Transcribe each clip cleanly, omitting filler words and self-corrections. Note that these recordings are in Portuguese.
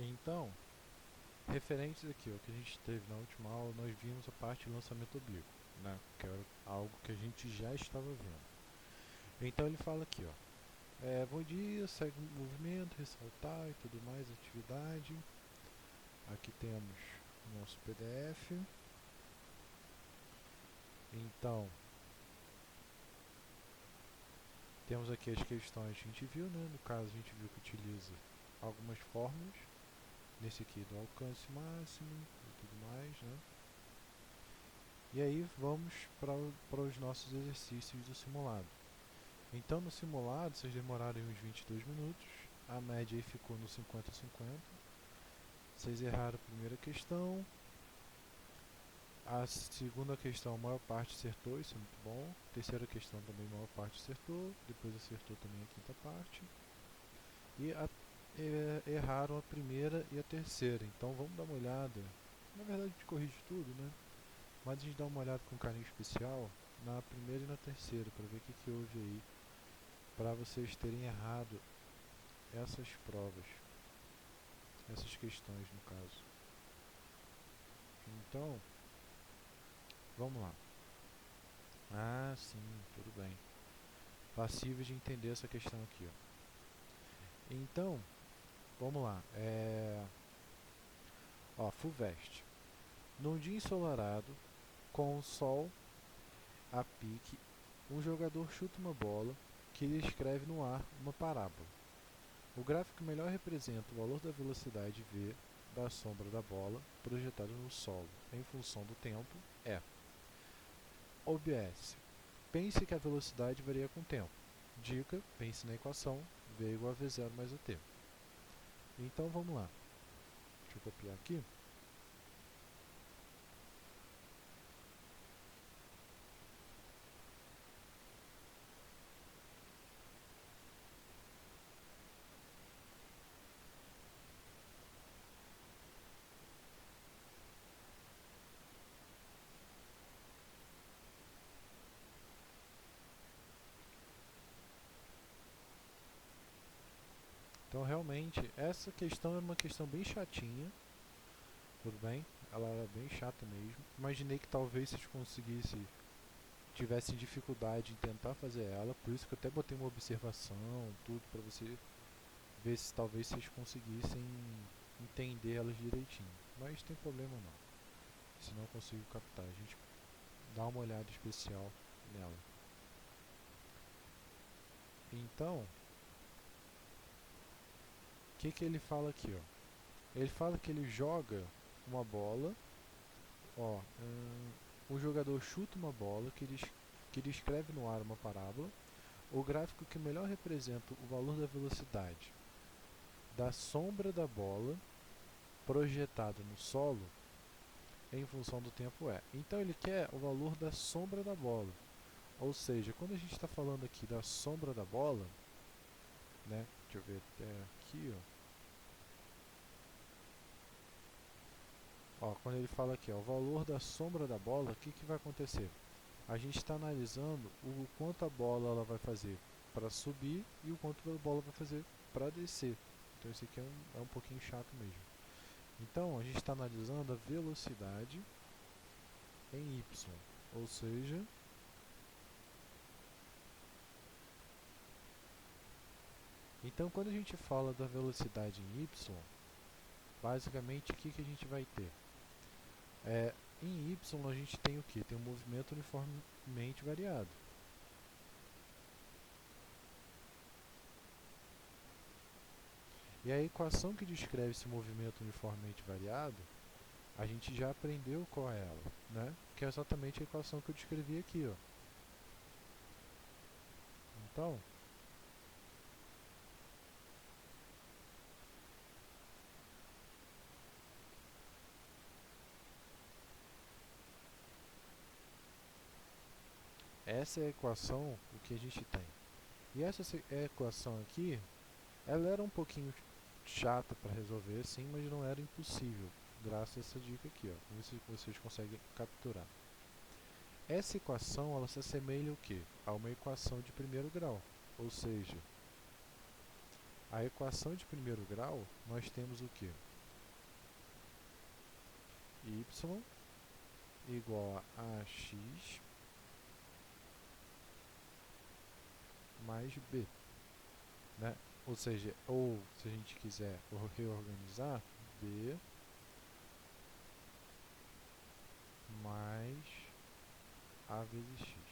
Então, referentes aqui ao que a gente teve na última aula, nós vimos a parte de lançamento oblíquo, né? Que era algo que a gente já estava vendo. Então ele fala aqui, ó. Bom dia, segue o movimento, ressaltar e tudo mais, atividade. Aqui temos o nosso PDF. Então, temos aqui as questões que a gente viu, né? No caso, a gente viu que utiliza algumas fórmulas. Nesse aqui do alcance máximo e tudo mais, né? E aí vamos para os nossos exercícios do simulado. Então no simulado vocês demoraram uns 22 minutos, a média aí ficou no 50-50. Vocês erraram a primeira questão, a segunda questão a maior parte acertou, isso é muito bom. A terceira questão também a maior parte acertou, depois acertou também a quinta parte. E erraram a primeira e a terceira, então vamos dar uma olhada. Na verdade a gente corrige tudo, né? Mas a gente dá uma olhada com carinho especial na primeira e na terceira, para ver o que houve aí, para vocês terem errado essas provas, essas questões no caso. Então, vamos lá. Ah, sim, tudo bem. Passível de entender essa questão aqui, ó. Então, vamos lá. FUVEST. Num dia ensolarado, com o sol a pique, um jogador chuta uma bola que ele escreve no ar uma parábola. O gráfico que melhor representa o valor da velocidade v da sombra da bola projetada no solo em função do tempo é: OBS. Pense que a velocidade varia com o tempo. Dica: pense na equação v igual a v0 mais o t. Então vamos lá. Deixa eu copiar aqui. Então realmente essa questão é uma questão bem chatinha, tudo bem? Ela era bem chata mesmo. Imaginei que talvez vocês tivessem dificuldade em tentar fazer ela, por isso que eu até botei uma observação, tudo para você ver se talvez vocês conseguissem entender elas direitinho. Mas tem problema não. Se não consigo captar, a gente dá uma olhada especial nela. Então, o que ele fala aqui, ó? Ele fala que ele joga uma bola, ó, o jogador chuta uma bola que ele escreve no ar uma parábola. O gráfico que melhor representa o valor da velocidade da sombra da bola projetada no solo em função do tempo é. Então ele quer o valor da sombra da bola. Ou seja, quando a gente está falando aqui da sombra da bola, né? Deixa eu ver até aqui, ó. Quando ele fala aqui, ó, o valor da sombra da bola, o que vai acontecer? A gente está analisando o quanto a bola ela vai fazer para subir e o quanto a bola vai fazer para descer. Então esse aqui é um pouquinho chato mesmo. Então a gente está analisando a velocidade em y, ou seja, então quando a gente fala da velocidade em y, basicamente o que a gente vai ter? Em y a gente tem o que? Tem um movimento uniformemente variado. E a equação que descreve esse movimento uniformemente variado, a gente já aprendeu qual é ela, né? Que é exatamente a equação que eu descrevi aqui, ó. Então, essa é a equação o que a gente tem. E essa equação aqui, ela era um pouquinho chata para resolver, sim, mas não era impossível, graças a essa dica aqui, ó. Vamos ver se vocês conseguem capturar. Essa equação, ela se assemelha ao quê? A uma equação de primeiro grau, ou seja, a equação de primeiro grau, nós temos o quê? y igual a ax mais b, né? Ou seja, ou se a gente quiser reorganizar, b mais a vezes x.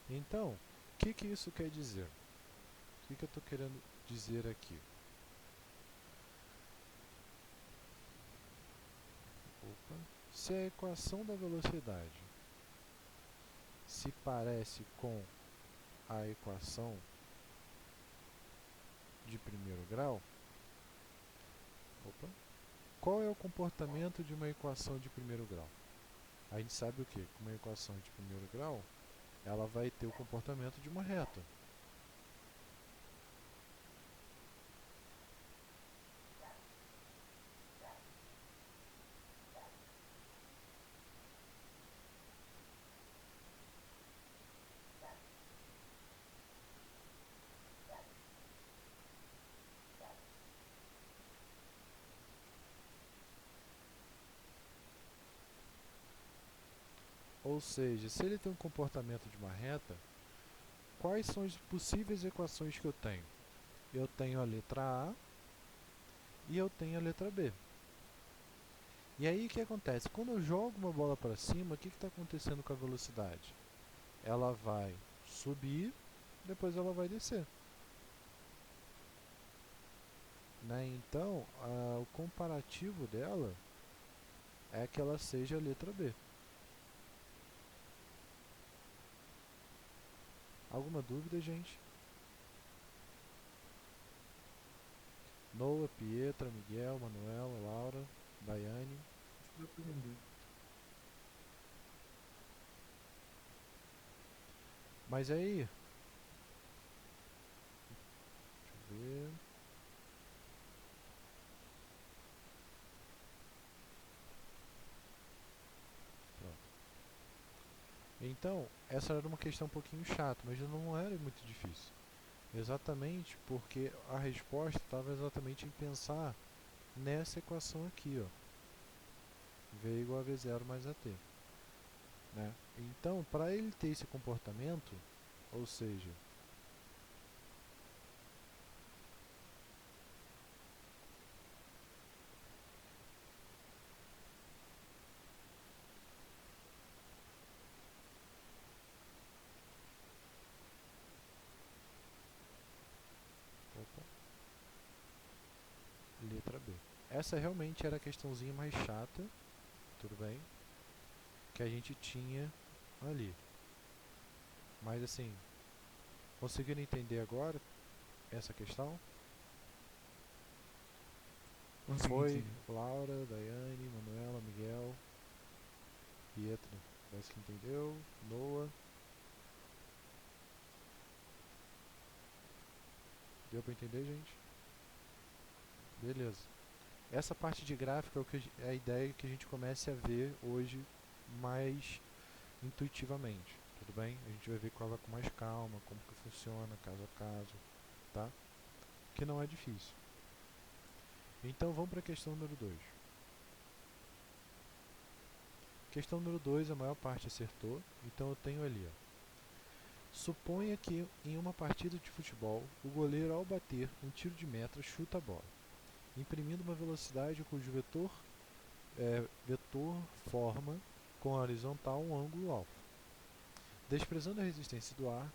Então, o que isso quer dizer? O que eu estou querendo dizer aqui? Opa. Se a equação da velocidade se parece com a equação de primeiro grau, opa, qual é o comportamento de uma equação de primeiro grau? A gente sabe o que? Que uma equação de primeiro grau, ela vai ter o comportamento de uma reta. Ou seja, se ele tem um comportamento de uma reta, quais são as possíveis equações que eu tenho? Eu tenho a letra A e eu tenho a letra B. E aí o que acontece? Quando eu jogo uma bola para cima, o que está acontecendo com a velocidade? Ela vai subir, depois ela vai descer. Né? Então, o comparativo dela é que ela seja a letra B. Alguma dúvida, gente? Noah, Pietra, Miguel, Manuela, Laura, Daiane. Deu pra entender. Mas aí, deixa eu ver. Pronto. Então, essa era uma questão um pouquinho chata, mas não era muito difícil. Exatamente porque a resposta estava exatamente em pensar nessa equação aqui, ó. V igual a V0 mais AT. Né? Então, para ele ter esse comportamento, ou seja, opa, letra B. Essa realmente era a questãozinha mais chata, tudo bem, que a gente tinha ali. Mas assim, conseguiram entender agora essa questão? Consegui Foi entender. Laura, Daiane, Manuela, Miguel, Pietro, parece que entendeu, Noah. Deu para entender, gente? Beleza. Essa parte de gráfico é, é a ideia que a gente comece a ver hoje mais intuitivamente, tudo bem? A gente vai ver com mais calma, como que funciona, caso a caso, tá? Que não é difícil. Então vamos para a questão número 2. Questão número 2, a maior parte acertou, então eu tenho ali, ó. Suponha que em uma partida de futebol, o goleiro ao bater um tiro de meta chuta a bola, imprimindo uma velocidade cujo vetor forma com a horizontal um ângulo alfa. Desprezando a resistência do ar,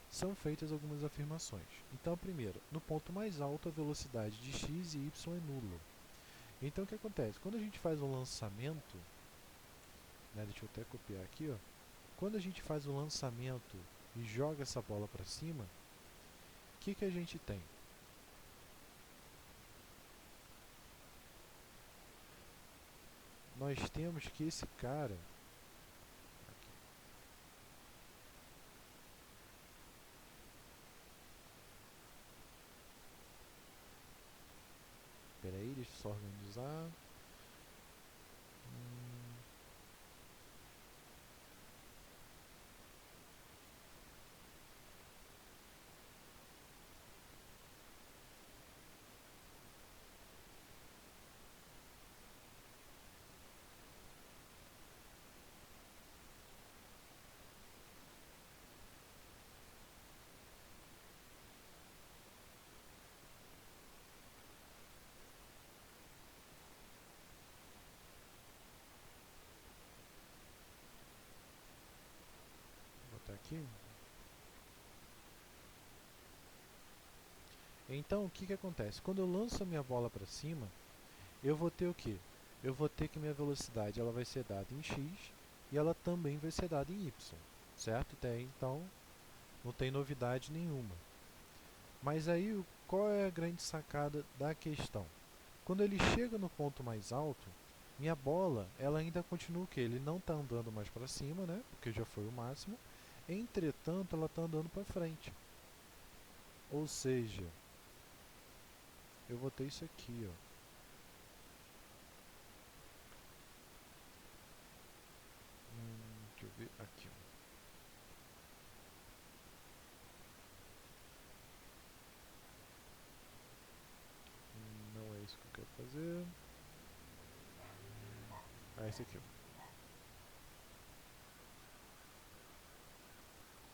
são feitas algumas afirmações. Então, a primeira, no ponto mais alto a velocidade de x e y é nula. Então, o que acontece? Quando a gente faz um lançamento, né, deixa eu até copiar aqui, ó, quando a gente faz um lançamento e joga essa bola para cima, o que a gente tem? Nós temos que esse cara, peraí, deixa eu só organizar. aqui. Então, o que acontece? Quando eu lanço a minha bola para cima, eu vou ter o quê? Eu vou ter que minha velocidade ela vai ser dada em x e ela também vai ser dada em y, certo? Até então, não tem novidade nenhuma. Mas aí, qual é a grande sacada da questão? Quando ele chega no ponto mais alto, minha bola ela ainda continua o quê? Ele não está andando mais para cima, né? Porque já foi o máximo. Entretanto, ela está andando para frente. Ou seja, eu vou ter isso aqui, ó. Deixa eu ver aqui, ó. Não é isso que eu quero fazer. Ah, esse aqui, ó.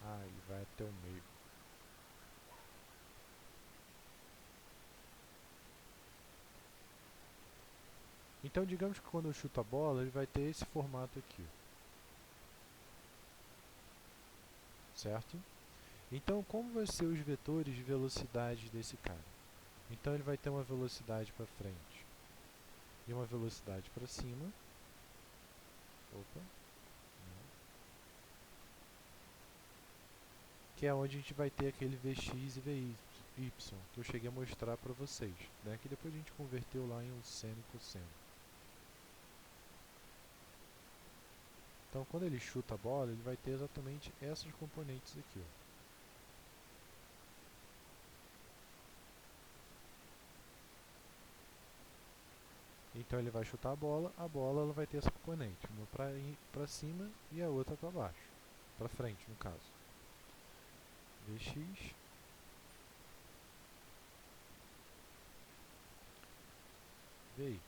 Ah, ele vai até o meio. Então, digamos que quando eu chuto a bola, ele vai ter esse formato aqui, certo? Então, como vai ser os vetores de velocidade desse cara? Então, ele vai ter uma velocidade para frente e uma velocidade para cima. Opa, não. Que é onde a gente vai ter aquele Vx e Vy, que eu cheguei a mostrar para vocês, né? Que depois a gente converteu lá em um seno e cosseno. Então, quando ele chuta a bola, ele vai ter exatamente essas componentes aqui, ó. Então ele vai chutar a bola ela vai ter essa componente, uma para cima e a outra para baixo, para frente no caso. Vx Vy.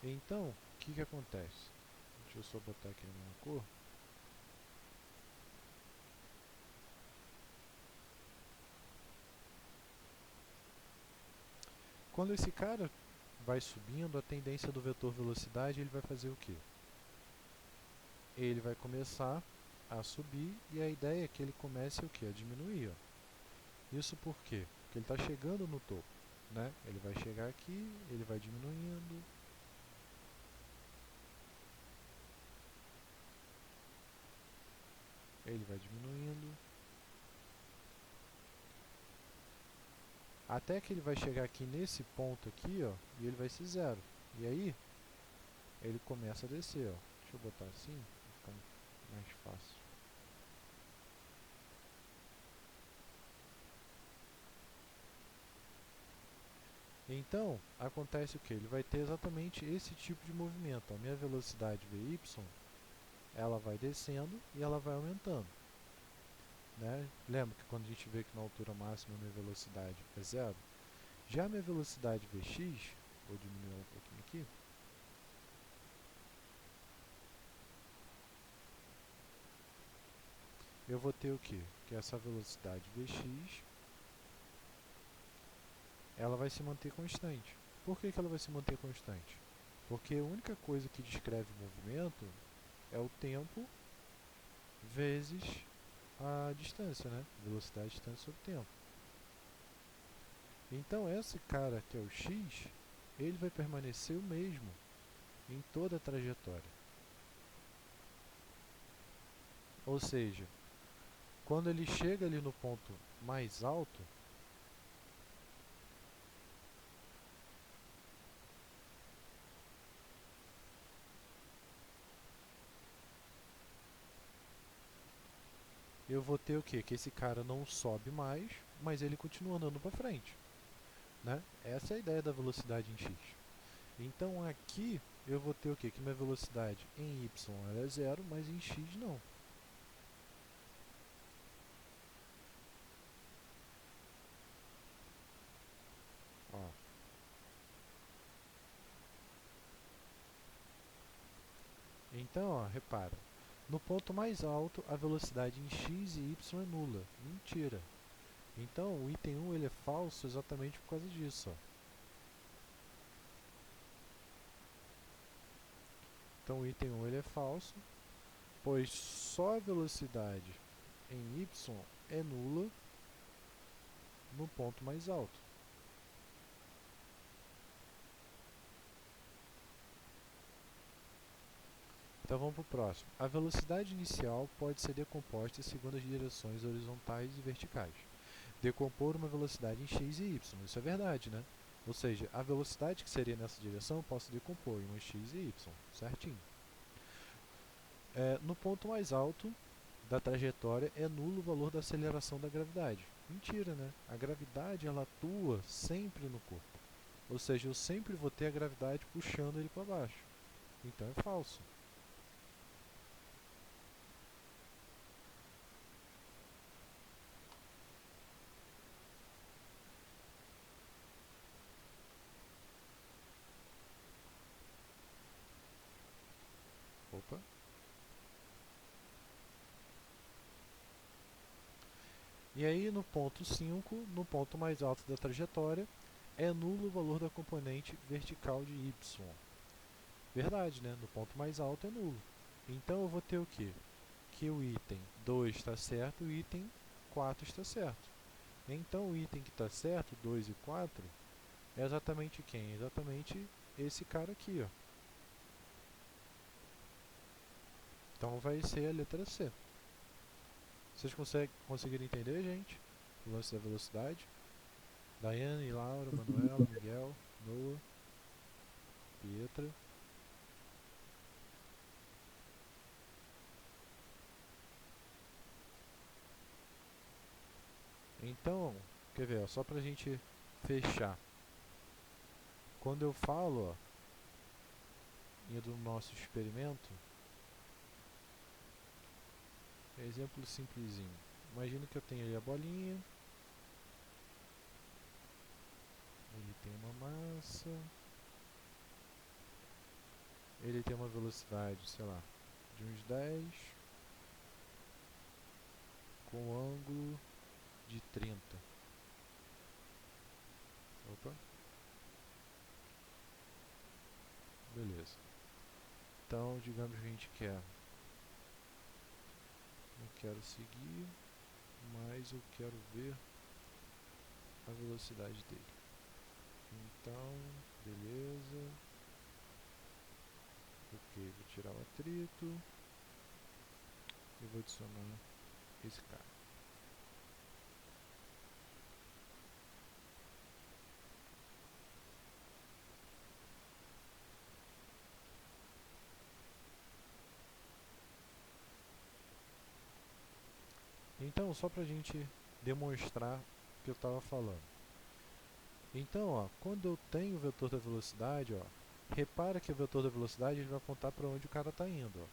Então, o que acontece? Deixa eu só botar aqui na mesma cor. Quando esse cara vai subindo, a tendência do vetor velocidade ele vai fazer o quê? Ele vai começar a subir e a ideia é que ele comece o quê? A diminuir. Ó. Isso por quê? Porque ele está chegando no topo, né? Ele vai chegar aqui, ele vai diminuindo. Ele vai diminuindo. Até que ele vai chegar aqui nesse ponto aqui, ó, e ele vai ser zero. E aí, ele começa a descer, ó. Deixa eu botar assim, para ficar mais fácil. Então, acontece o que? Ele vai ter exatamente esse tipo de movimento. A minha velocidade Vy, ela vai descendo e ela vai aumentando. Né? Lembra que quando a gente vê que na altura máxima a minha velocidade é zero? Já a minha velocidade Vx, vou diminuir um pouquinho aqui, eu vou ter o quê? Que essa velocidade Vx, ela vai se manter constante. Por que ela vai se manter constante? Porque a única coisa que descreve o movimento é o tempo vezes a distância, né? Velocidade, distância sobre tempo. Então, esse cara que é o x, ele vai permanecer o mesmo em toda a trajetória. Ou seja, quando ele chega ali no ponto mais alto, eu vou ter o quê? Que esse cara não sobe mais, mas ele continua andando para frente. Né? Essa é a ideia da velocidade em x. Então aqui eu vou ter o quê? Que minha velocidade em y ela é zero, mas em x não. Ó. Então, ó, repara. No ponto mais alto, a velocidade em x e y é nula. Mentira. Então, o item 1 ele é falso exatamente por causa disso. Ó. Então, o item 1 ele é falso pois só a velocidade em y é nula no ponto mais alto. Então vamos para o próximo. A velocidade inicial pode ser decomposta segundo as direções horizontais e verticais. Decompor uma velocidade em x e y. Isso é verdade, né? Ou seja, a velocidade que seria nessa direção eu posso decompor em uma x e y, certinho. No ponto mais alto da trajetória é nulo o valor da aceleração da gravidade. Mentira, né? A gravidade ela atua sempre no corpo. Ou seja, eu sempre vou ter a gravidade puxando ele para baixo. Então é falso. Opa. E aí no ponto 5, no ponto mais alto da trajetória, é nulo o valor da componente vertical de y. Verdade, né? No ponto mais alto é nulo. Então eu vou ter o quê? Que o item 2 está certo e o item 4 está certo. Então o item que está certo, 2 e 4, é exatamente quem? É exatamente esse cara aqui, ó. Então vai ser a letra C. Vocês conseguiram entender, gente? O lance da velocidade? Daiane, Laura, Manuela, Miguel, Noah, Pietra. Então, quer ver, ó, só pra gente fechar. Quando eu falo, ó, indo no nosso experimento, exemplo simplesinho. Imagina que eu tenho ali a bolinha, ele tem uma massa, ele tem uma velocidade, sei lá, de uns 10, com ângulo de 30. Opa. Beleza. Então, digamos que a gente quer, não quero seguir, mas eu quero ver a velocidade dele. Então, beleza. Ok, vou tirar o atrito e vou adicionar esse cara. Então, só pra gente demonstrar o que eu estava falando. Então, ó, quando eu tenho o vetor da velocidade, ó, repara que o vetor da velocidade ele vai apontar para onde o cara está indo. Ó.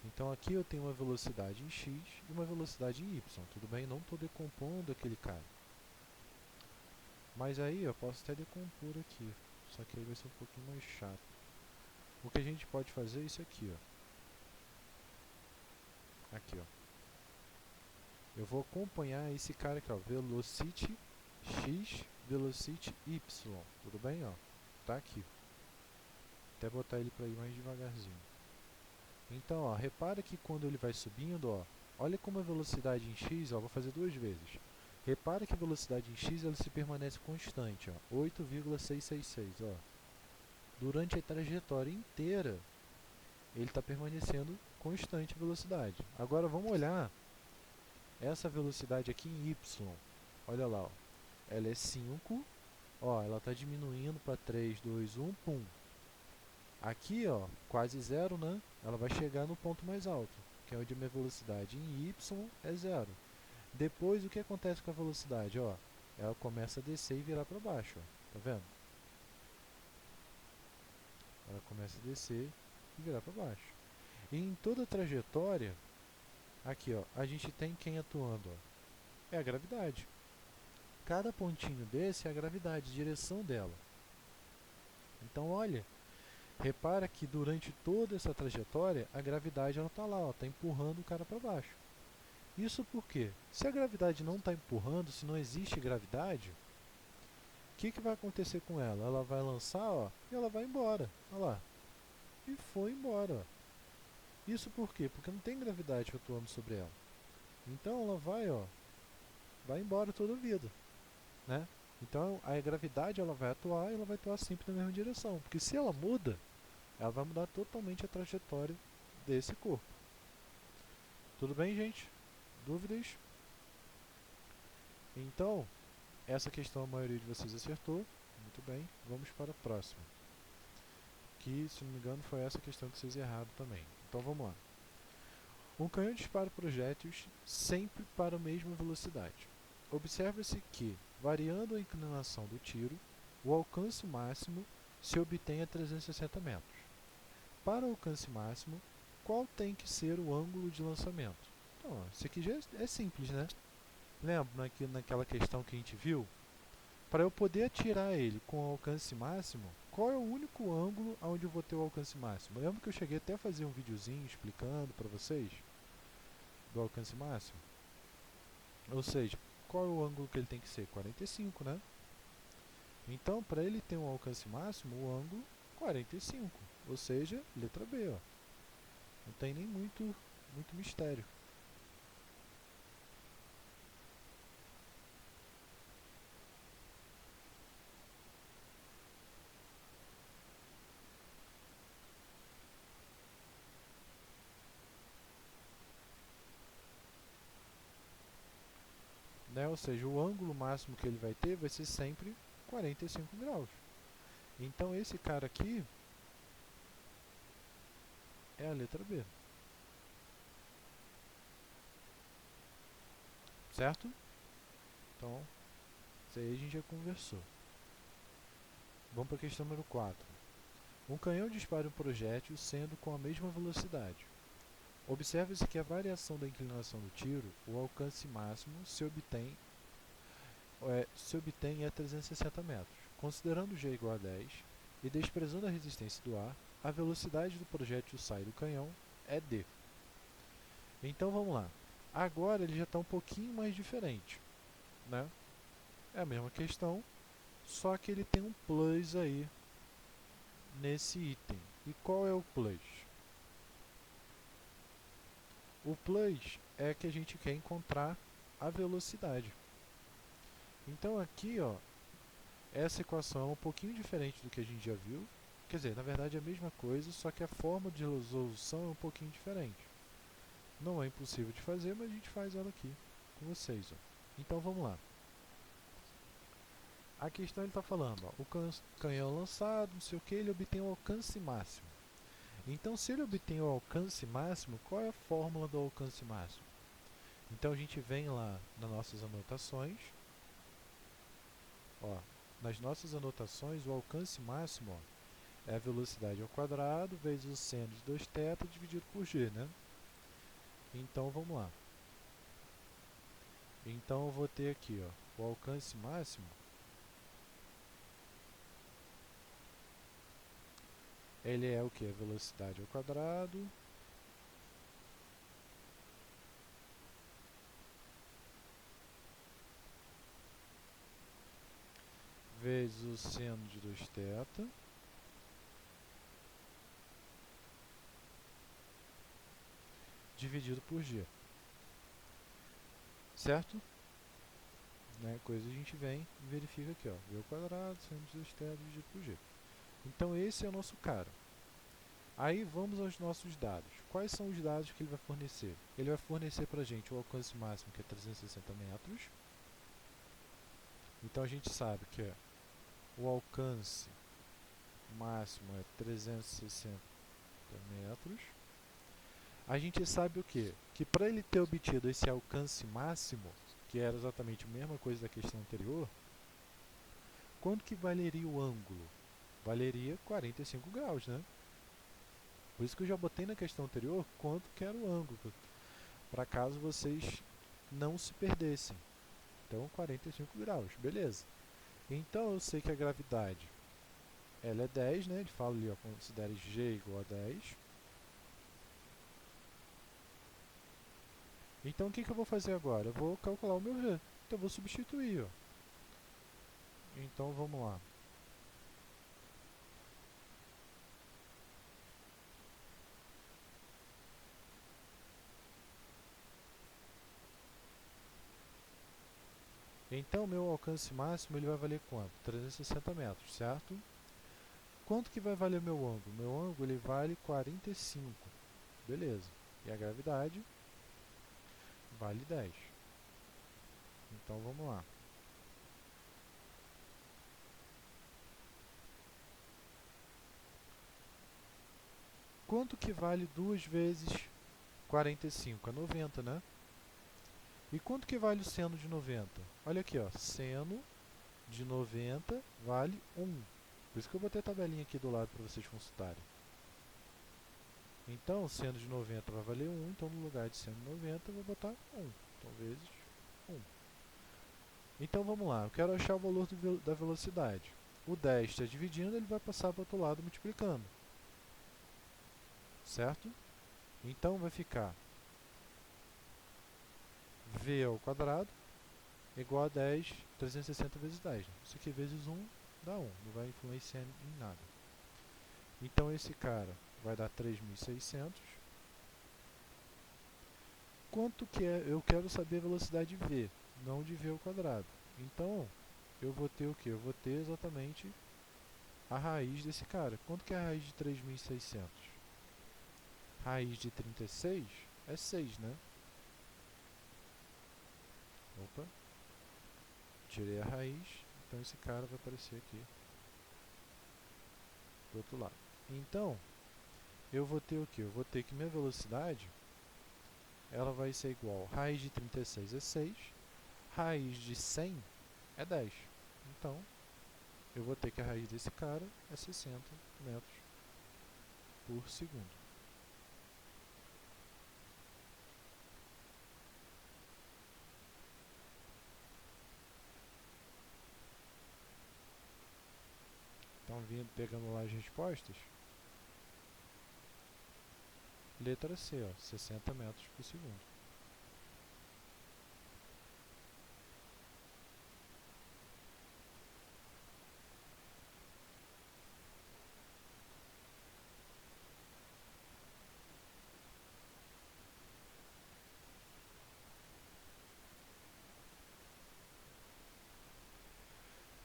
Então aqui eu tenho uma velocidade em x e uma velocidade em y. Tudo bem? Não estou decompondo aquele cara. Mas aí eu posso até decompor aqui. Só que aí vai ser um pouquinho mais chato. O que a gente pode fazer é isso aqui. Ó. Aqui, ó. Eu vou acompanhar esse cara aqui, ó, velocity x, velocity y, tudo bem, ó? Tá aqui. Até botar ele para ir mais devagarzinho. Então, ó, repara que quando ele vai subindo, ó, olha como a velocidade em x, ó, vou fazer duas vezes. Repara que a velocidade em x ela se permanece constante, ó, 8,666, ó. Durante a trajetória inteira, ele está permanecendo constante a velocidade. Agora vamos olhar essa velocidade aqui em y. Olha lá, ó. Ela é 5, ó, ela está diminuindo para 3, 2, 1, pum. Aqui, ó, quase zero, né? Ela vai chegar no ponto mais alto, que é onde a minha velocidade em y é zero. Depois, o que acontece com a velocidade? Ó, ela começa a descer e virar para baixo, ó. Tá vendo? Ela começa a descer e virar para baixo. E em toda a trajetória, aqui, ó, a gente tem quem atuando, ó. É a gravidade. Cada pontinho desse é a gravidade, a direção dela. Então, olha, repara que durante toda essa trajetória, a gravidade está lá, está empurrando o cara para baixo. Isso porque, se a gravidade não está empurrando, se não existe gravidade, o que vai acontecer com ela? Ela vai lançar, ó, e ela vai embora. Olha lá. E foi embora. Ó. Isso por quê? Porque não tem gravidade atuando sobre ela. Então ela vai embora toda a vida, né? Então a gravidade ela vai atuar e ela vai atuar sempre na mesma direção, porque se ela muda, ela vai mudar totalmente a trajetória desse corpo. Tudo bem, gente? Dúvidas? Então, essa questão a maioria de vocês acertou. Muito bem, vamos para a próxima. Que, se não me engano, foi essa questão que vocês erraram também. Então vamos lá. Um canhão dispara projéteis sempre para a mesma velocidade. Observa-se que, variando a inclinação do tiro, o alcance máximo se obtém a 360 metros. Para o alcance máximo, qual tem que ser o ângulo de lançamento? Então, isso aqui já é simples, né? Lembra naquela questão que a gente viu? Para eu poder atirar ele com o alcance máximo, qual é o único ângulo onde eu vou ter o alcance máximo? Lembra que eu cheguei até a fazer um videozinho explicando para vocês do alcance máximo? Ou seja, qual é o ângulo que ele tem que ser? 45, né? Então, para ele ter um alcance máximo, o ângulo 45, ou seja, letra B, ó. Não tem nem muito mistério. Né? Ou seja, o ângulo máximo que ele vai ter vai ser sempre 45 graus. Então esse cara aqui é a letra B. Certo? Então, isso aí a gente já conversou. Vamos para a questão número 4. Um canhão dispara um projétil sendo com a mesma velocidade. Observe-se que a variação da inclinação do tiro, o alcance máximo se obtém a 360 metros. Considerando G igual a 10 e desprezando a resistência do ar, a velocidade do projétil sai do canhão é d. Então vamos lá. Agora ele já está um pouquinho mais diferente, né? É a mesma questão, só que ele tem um plus aí nesse item. E qual é o plus? O plus é que a gente quer encontrar a velocidade. Então aqui, ó, essa equação é um pouquinho diferente do que a gente já viu. Quer dizer, na verdade é a mesma coisa, só que a forma de resolução é um pouquinho diferente. Não é impossível de fazer, mas a gente faz ela aqui com vocês, ó. Então vamos lá. A questão ele está falando, ó, o canhão lançado, não sei o que, ele obtém o alcance máximo. Então, se ele obtém o alcance máximo, qual é a fórmula do alcance máximo? Então, a gente vem lá nas nossas anotações. Ó, nas nossas anotações, o alcance máximo ó, é a velocidade ao quadrado vezes o seno de 2θ dividido por g, né? Então, vamos lá. Então, eu vou ter aqui ó, o alcance máximo. Ele é o que? A velocidade ao quadrado vezes o seno de 2θ dividido por g. Certo? Né? Coisa a gente vem e verifica aqui, ó, v ao quadrado, seno de 2θ dividido por g. Então esse é o nosso cara. Aí vamos aos nossos dados. Quais são os dados que ele vai fornecer? Ele vai fornecer para a gente o alcance máximo, que é 360 metros. Então a gente sabe que o alcance máximo é 360 metros. A gente sabe o quê? Que para ele ter obtido esse alcance máximo, que era exatamente a mesma coisa da questão anterior, quanto que valeria o ângulo? Valeria 45 graus, né? Por isso que eu já botei na questão anterior quanto que era o ângulo, para caso vocês não se perdessem. Então, 45 graus, beleza. Então, eu sei que a gravidade ela é 10, né? Ele fala ali, ó, considere G igual a 10. Então, o que eu vou fazer agora? Eu vou calcular o meu G. Então, eu vou substituir, ó. Então, vamos lá. Então, meu alcance máximo ele vai valer quanto? 360 metros, certo? Quanto que vai valer meu ângulo? Meu ângulo ele vale 45. Beleza. E a gravidade vale 10. Então, vamos lá. Quanto que vale 2 vezes 45? É 90, né? E quanto que vale o seno de 90? Olha aqui, ó. Seno de 90 vale 1. Por isso que eu botei a tabelinha aqui do lado para vocês consultarem. Então, seno de 90 vai valer 1. Então, no lugar de seno de 90, eu vou botar 1. Então, vezes 1. Então, vamos lá. Eu quero achar o valor da velocidade. O 10 está dividindo, ele vai passar para o outro lado multiplicando. Certo? Então, vai ficar v ao quadrado igual a 10, 360 vezes 10. Isso aqui vezes 1 dá 1, não vai influenciar em nada. Então esse cara vai dar 3.600. Quanto que é? Eu quero saber a velocidade v, não de v ao quadrado. Então eu vou ter o que? Eu vou ter exatamente a raiz desse cara. Quanto que é a raiz de 3.600? Raiz de 36 é 6, né? Opa, tirei a raiz, então esse cara vai aparecer aqui do outro lado. Então, eu vou ter o que? Eu vou ter que minha velocidade ela vai ser igual, raiz de 36 é 6, raiz de 100 é 10. Então, eu vou ter que a raiz desse cara é 60 metros por segundo. Então, pegando lá as respostas, letra C, ó, 60 metros por segundo.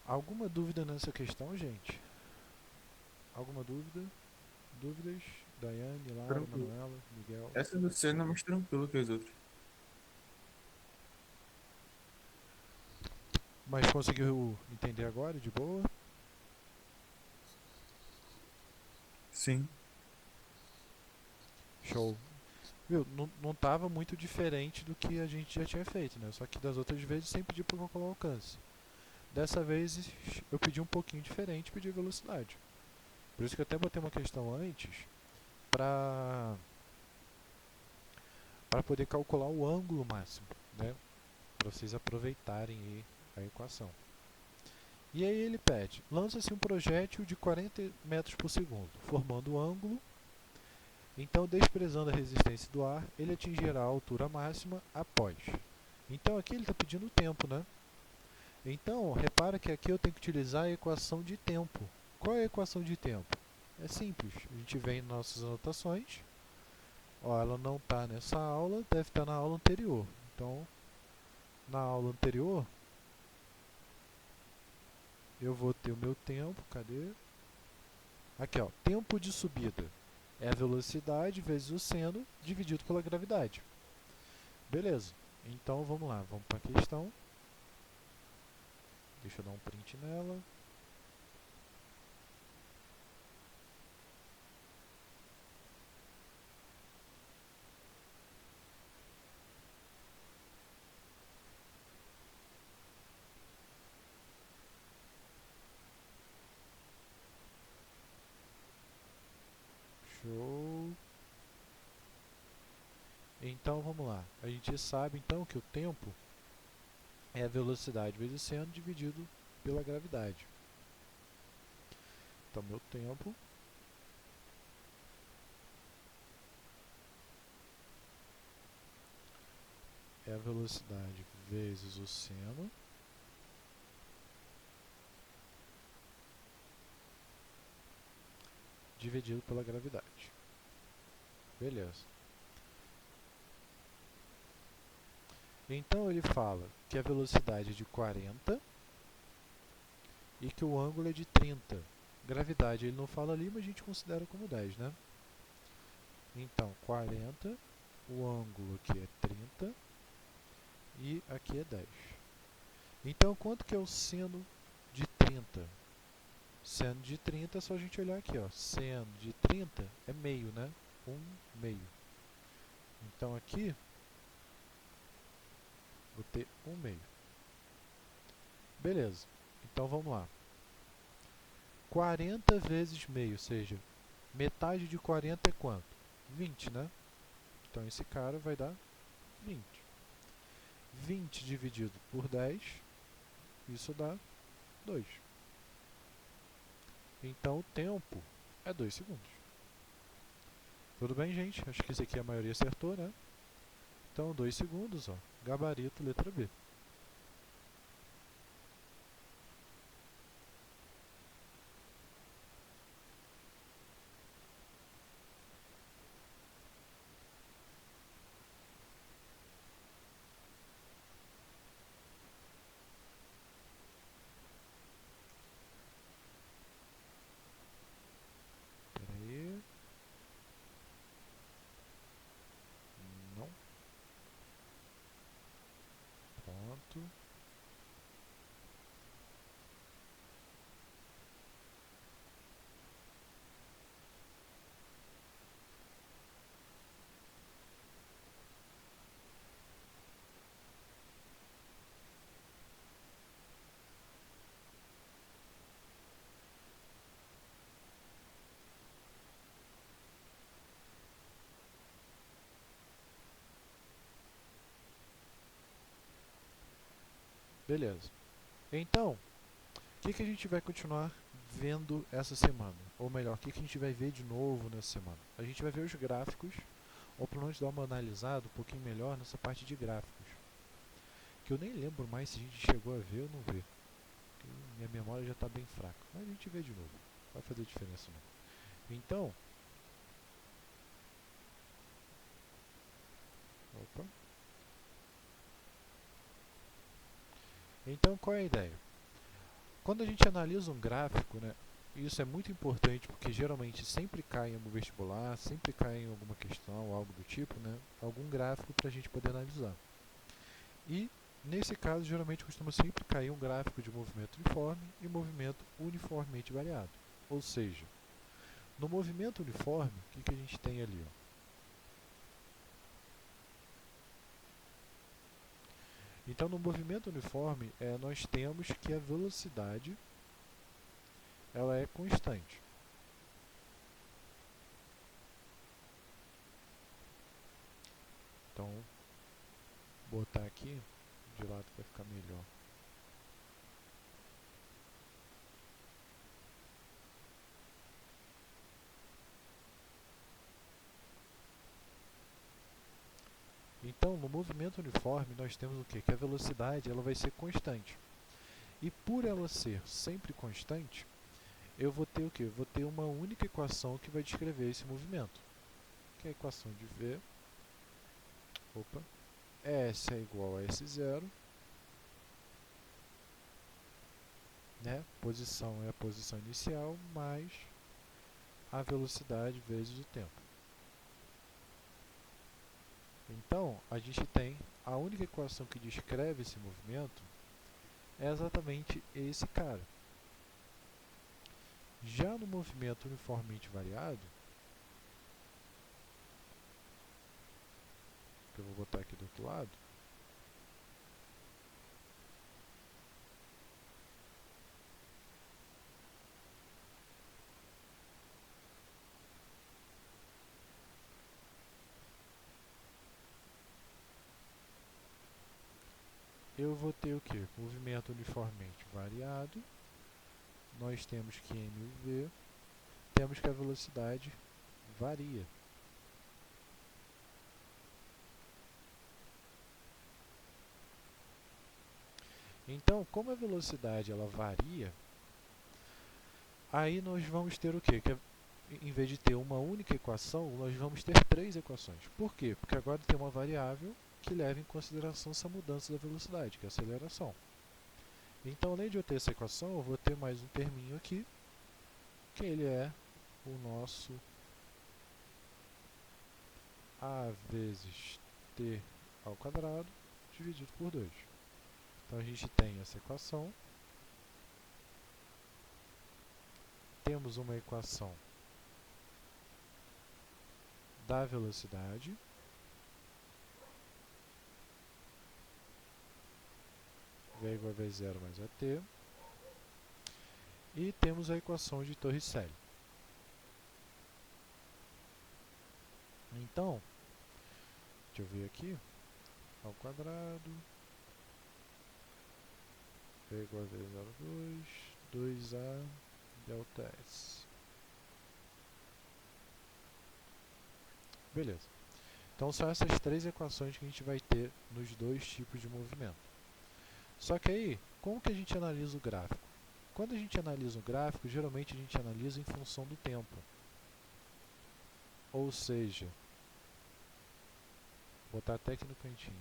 Alguma dúvida nessa questão, gente? Alguma dúvida? Dúvidas? Daiane, Lara, Tranquilo. Manuela, Miguel? Essa do C não é mais tranquila que as outras. Mas conseguiu entender agora, de boa? Sim. Show. Viu, não estava muito diferente do que a gente já tinha feito, né? Só que das outras vezes sempre pedi para calcular o alcance. Dessa vez eu pedi um pouquinho diferente, pedi velocidade. Por isso que eu até botei uma questão antes para poder calcular o ângulo máximo, né? Para vocês aproveitarem aí a equação. E aí ele pede, lança-se um projétil de 40 metros por segundo, formando o ângulo. Então, desprezando a resistência do ar, ele atingirá a altura máxima após. Então aqui ele está pedindo o tempo, né? Então, repara que aqui eu tenho que utilizar a equação de tempo. Qual é a equação de tempo? É simples, a gente vem em nossas anotações. Ó, ela não está nessa aula, deve estar na aula anterior. Então, na aula anterior, eu vou ter o meu tempo, cadê? Aqui, ó, tempo de subida é a velocidade vezes o seno dividido pela gravidade. Beleza, então vamos lá, vamos para a questão. Deixa eu dar um print nela. Show. Então vamos lá. A gente sabe então que o tempo é a velocidade vezes o seno dividido pela gravidade. Então meu tempo é a velocidade vezes o seno dividido pela gravidade. Beleza. Então ele fala que a velocidade é de 40 e que o ângulo é de 30. Gravidade ele não fala ali, mas a gente considera como 10, né? Então, 40, o ângulo aqui é 30 e aqui é 10. Então, quanto que é o seno de 30? Seno de 30 é só a gente olhar aqui, ó. Seno de 30 é meio, né? 1 meio. Então aqui, vou ter 1 meio. Beleza. Então vamos lá. 40 vezes meio, ou seja, metade de 40 é quanto? 20, né? Então esse cara vai dar 20. 20 dividido por 10, isso dá 2. Então o tempo é 2 segundos. Tudo bem, gente? Acho que esse aqui a maioria acertou, né? Então 2 segundos, ó. Gabarito, letra B. Peraí. Não. Pronto. Beleza. Então, o que a gente vai continuar vendo essa semana? Ou melhor, o que a gente vai ver de novo nessa semana? A gente vai ver os gráficos, ou pelo menos dar uma analisada um pouquinho melhor nessa parte de gráficos. Que eu nem lembro mais se a gente chegou a ver ou não ver. Minha memória já está bem fraca. Mas a gente vê de novo. Não vai fazer diferença não. Então, opa. Então qual é a ideia? Quando a gente analisa um gráfico, né, isso é muito importante porque geralmente sempre cai em algum vestibular, sempre cai em alguma questão, algo do tipo, né, algum gráfico para a gente poder analisar. E nesse caso, geralmente costuma sempre cair um gráfico de movimento uniforme e movimento uniformemente variado. Ou seja, no movimento uniforme, o que a gente tem ali? Ó? Então, no movimento uniforme, nós temos que a velocidade ela é constante. Então, vou botar aqui de lado para ficar melhor. Então, no movimento uniforme, nós temos o quê? Que a velocidade ela vai ser constante. E por ela ser sempre constante, eu vou ter o quê? Vou ter uma única equação que vai descrever esse movimento. Que é a equação de V. Opa. S é igual a S0. Né? Posição é a posição inicial, mais a velocidade vezes o tempo. Então, a gente tem a única equação que descreve esse movimento é exatamente esse cara. Já no movimento uniformemente variado, que eu vou botar aqui do outro lado, eu vou ter o que? Movimento uniformemente variado, nós temos que mv, temos que a velocidade varia. Então, como a velocidade ela varia, aí nós vamos ter o quê? Que em vez de ter uma única equação, nós vamos ter três equações. Por quê? Porque agora tem uma variável que leva em consideração essa mudança da velocidade, que é a aceleração. Então, além de eu ter essa equação, eu vou ter mais um terminho aqui, que ele é o nosso a vezes t ao quadrado dividido por 2. Então, a gente tem essa equação. Temos uma equação da velocidade. V igual a V0 mais AT. E temos a equação de Torricelli. Então, deixa eu ver aqui. Ao quadrado. V igual a V02. 2A delta S. Beleza. Então, são essas três equações que a gente vai ter nos dois tipos de movimento. Só que aí, como que a gente analisa o gráfico? Quando a gente analisa o gráfico, geralmente a gente analisa em função do tempo. Ou seja, vou botar até aqui no cantinho.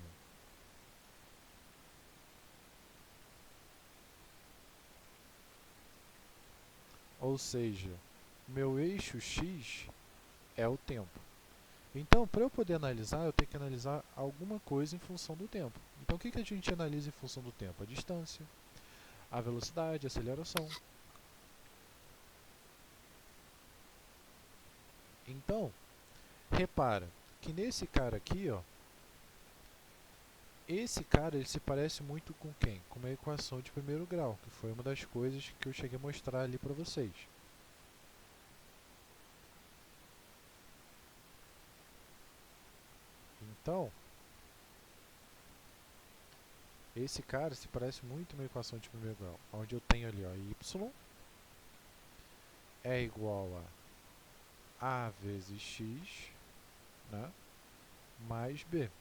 Ou seja, meu eixo X é o tempo. Então, para eu poder analisar, eu tenho que analisar alguma coisa em função do tempo. Então, o que a gente analisa em função do tempo? A distância, a velocidade, a aceleração. Então, repara que nesse cara aqui, ó, esse cara ele se parece muito com quem? Com uma equação de primeiro grau, que foi uma das coisas que eu cheguei a mostrar ali para vocês. Então, esse cara se parece muito uma equação de primeiro grau, onde eu tenho ali, ó, y é igual a vezes x, né, mais b.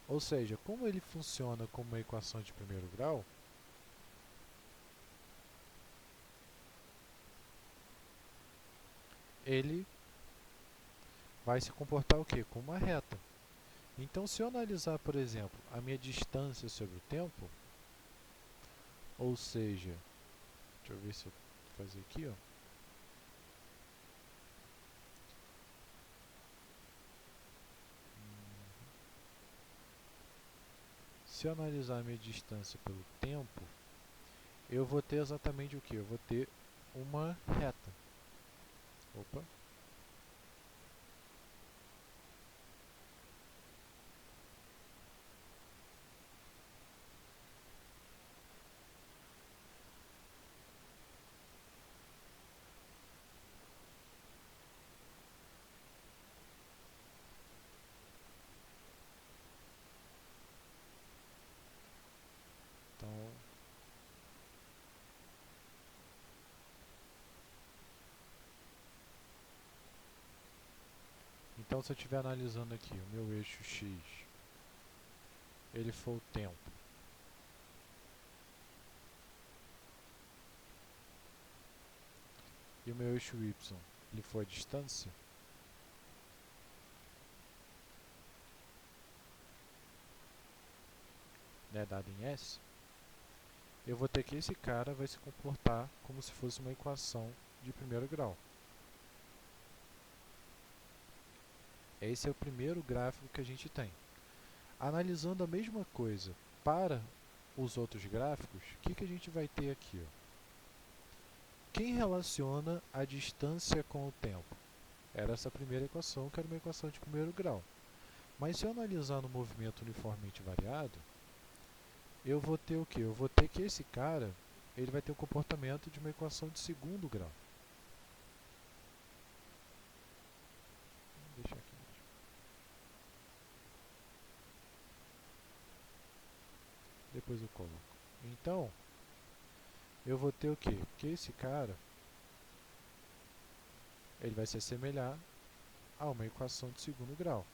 Ou seja, como ele funciona como uma equação de primeiro grau, ele vai se comportar o quê? Como uma reta. Então, se eu analisar, por exemplo, a minha distância sobre o tempo, ou seja, deixa eu ver se eu vou fazer aqui, ó. Se eu analisar a minha distância pelo tempo, eu vou ter exatamente o que? Eu vou ter uma reta. Opa. Então, se eu estiver analisando aqui o meu eixo X, ele for o tempo, e o meu eixo Y, ele for a distância, né, dada em S, eu vou ter que esse cara vai se comportar como se fosse uma equação de primeiro grau. Esse é o primeiro gráfico que a gente tem. Analisando a mesma coisa para os outros gráficos, o que a gente vai ter aqui? Ó? Quem relaciona a distância com o tempo? Era essa primeira equação, que era uma equação de primeiro grau. Mas se eu analisar no movimento uniformemente variado, eu vou ter o quê? Eu vou ter que esse cara ele vai ter o comportamento de uma equação de segundo grau. Vou deixar aqui mesmo. Depois eu coloco. Então, eu vou ter o quê? Que esse cara ele vai se assemelhar a uma equação de segundo grau.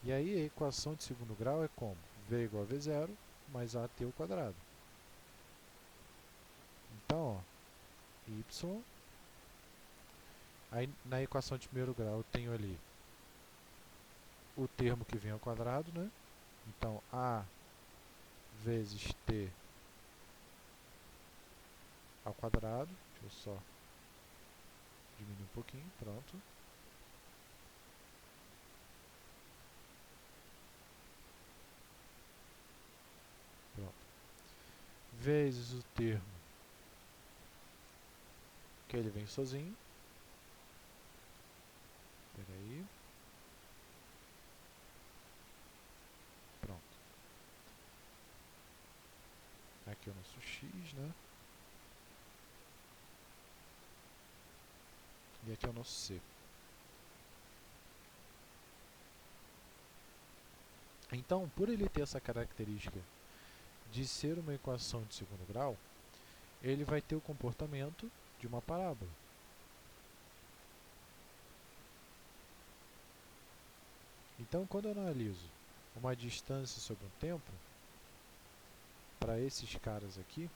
E aí a equação de segundo grau é como? V igual a V0 mais AT ao quadrado. Então, ó, Y. Aí na equação de primeiro grau eu tenho ali o termo que vem ao quadrado, né? Então, A vezes T ao quadrado. Deixa eu só diminuir um pouquinho, pronto. Pronto. Vezes o termo que ele vem sozinho. Espera aí. Pronto. Aqui é o nosso x, né? E aqui é o nosso c. Então, por ele ter essa característica de ser uma equação de segundo grau, ele vai ter o comportamento de uma parábola. Então, quando eu analiso uma distância sobre um tempo, para esses caras aqui,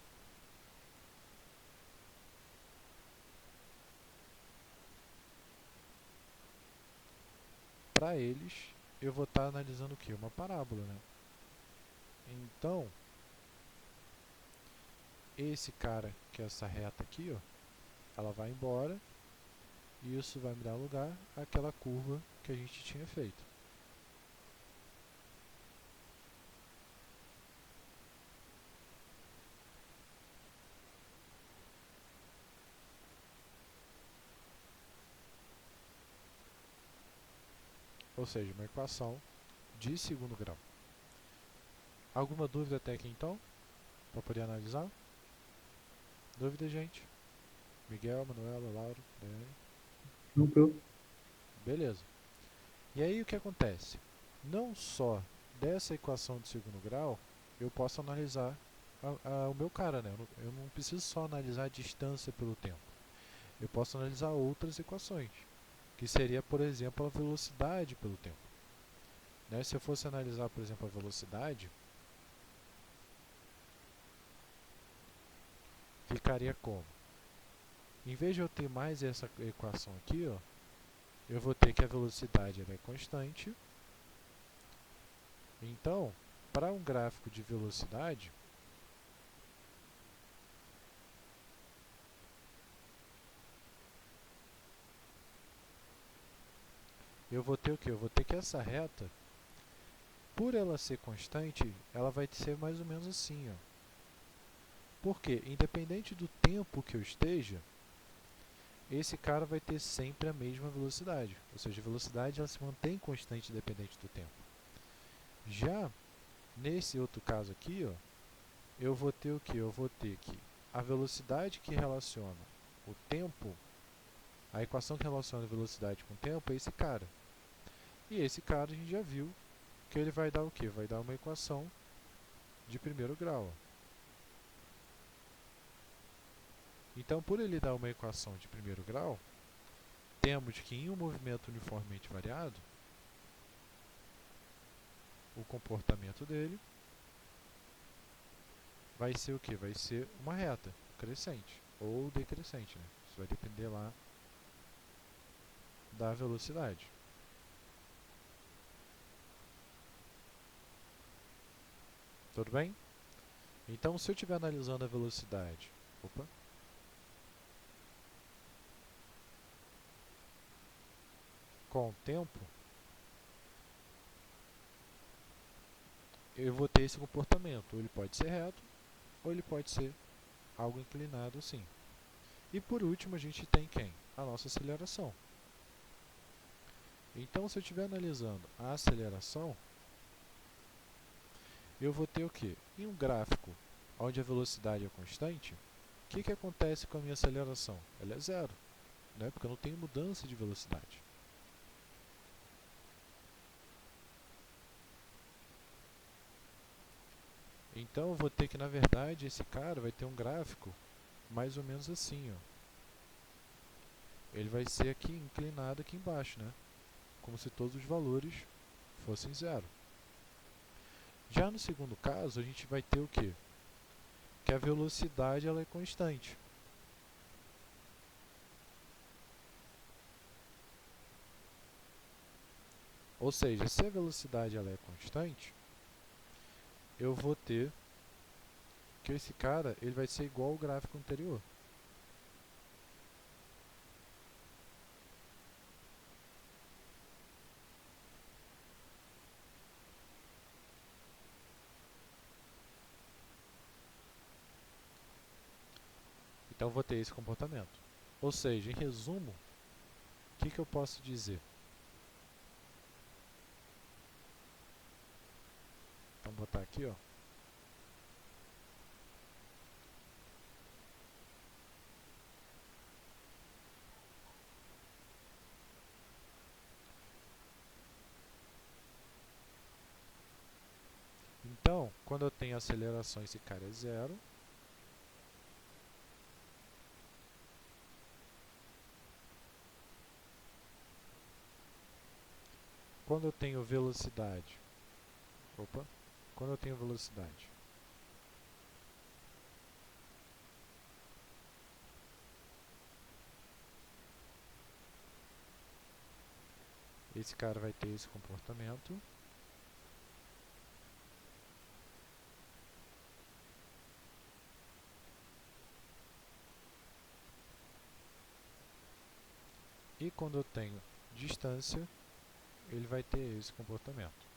para eles, eu vou estar analisando o quê? Uma parábola, né? Então, esse cara, que é essa reta aqui, ó, ela vai embora, e isso vai me dar lugar àquela curva que a gente tinha feito. Ou seja, uma equação de segundo grau. Alguma dúvida até aqui então? Para poder analisar? Dúvida, gente? Miguel, Manuela, Lauro, Daiane? Tranquilo. Beleza. E aí o que acontece? Não só dessa equação de segundo grau, eu posso analisar o meu cara, né? Eu não preciso só analisar a distância pelo tempo. Eu posso analisar outras equações, que seria, por exemplo, a velocidade pelo tempo. Né? Se eu fosse analisar, por exemplo, a velocidade, ficaria como? Em vez de eu ter mais essa equação aqui, ó, eu vou ter que a velocidade ela é constante. Então, para um gráfico de velocidade, eu vou ter o quê? Eu vou ter que essa reta, por ela ser constante, ela vai ser mais ou menos assim, ó. Por quê? Independente do tempo que eu esteja, esse cara vai ter sempre a mesma velocidade. Ou seja, a velocidade ela se mantém constante independente do tempo. Já nesse outro caso aqui, ó, eu vou ter o quê? Eu vou ter que a velocidade que relaciona o tempo, a equação que relaciona a velocidade com o tempo é esse cara. E esse cara a gente já viu que ele vai dar o quê? Vai dar uma equação de primeiro grau. Então, por ele dar uma equação de primeiro grau, temos que em um movimento uniformemente variado, o comportamento dele vai ser o quê? Vai ser uma reta crescente ou decrescente, né? Isso vai depender lá da velocidade. Tudo bem? Então, se eu estiver analisando a velocidade, com o tempo, eu vou ter esse comportamento. Ou ele pode ser reto, ou ele pode ser algo inclinado assim. E por último, a gente tem quem? A nossa aceleração. Então, se eu estiver analisando a aceleração, eu vou ter o quê? Em um gráfico onde a velocidade é constante, o que acontece com a minha aceleração? Ela é zero, né? Porque eu não tenho mudança de velocidade. Então eu vou ter que, na verdade, esse cara vai ter um gráfico mais ou menos assim, ó. Ele vai ser aqui inclinado aqui embaixo, né? Como se todos os valores fossem zero. Já no segundo caso, a gente vai ter o quê? Que a velocidade ela é constante. Ou seja, se a velocidade ela é constante, eu vou ter que esse cara ele vai ser igual ao gráfico anterior. Então eu vou ter esse comportamento. Ou seja, em resumo, o que eu posso dizer? Então vou botar aqui, ó. Então, quando eu tenho aceleração, esse cara é zero. Quando eu tenho velocidade, quando eu tenho velocidade, esse cara vai ter esse comportamento. E quando eu tenho distância, ele vai ter esse comportamento.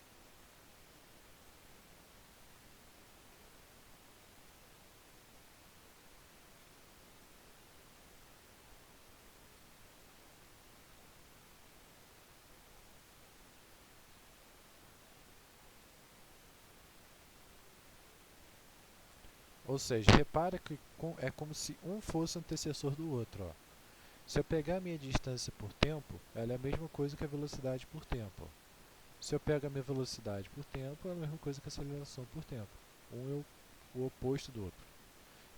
Ou seja, repara que é como se um fosse antecessor do outro. Ó. Se eu pegar a minha distância por tempo, ela é a mesma coisa que a velocidade por tempo. Ó. Se eu pego a minha velocidade por tempo, é a mesma coisa que a aceleração por tempo. Um é o oposto do outro.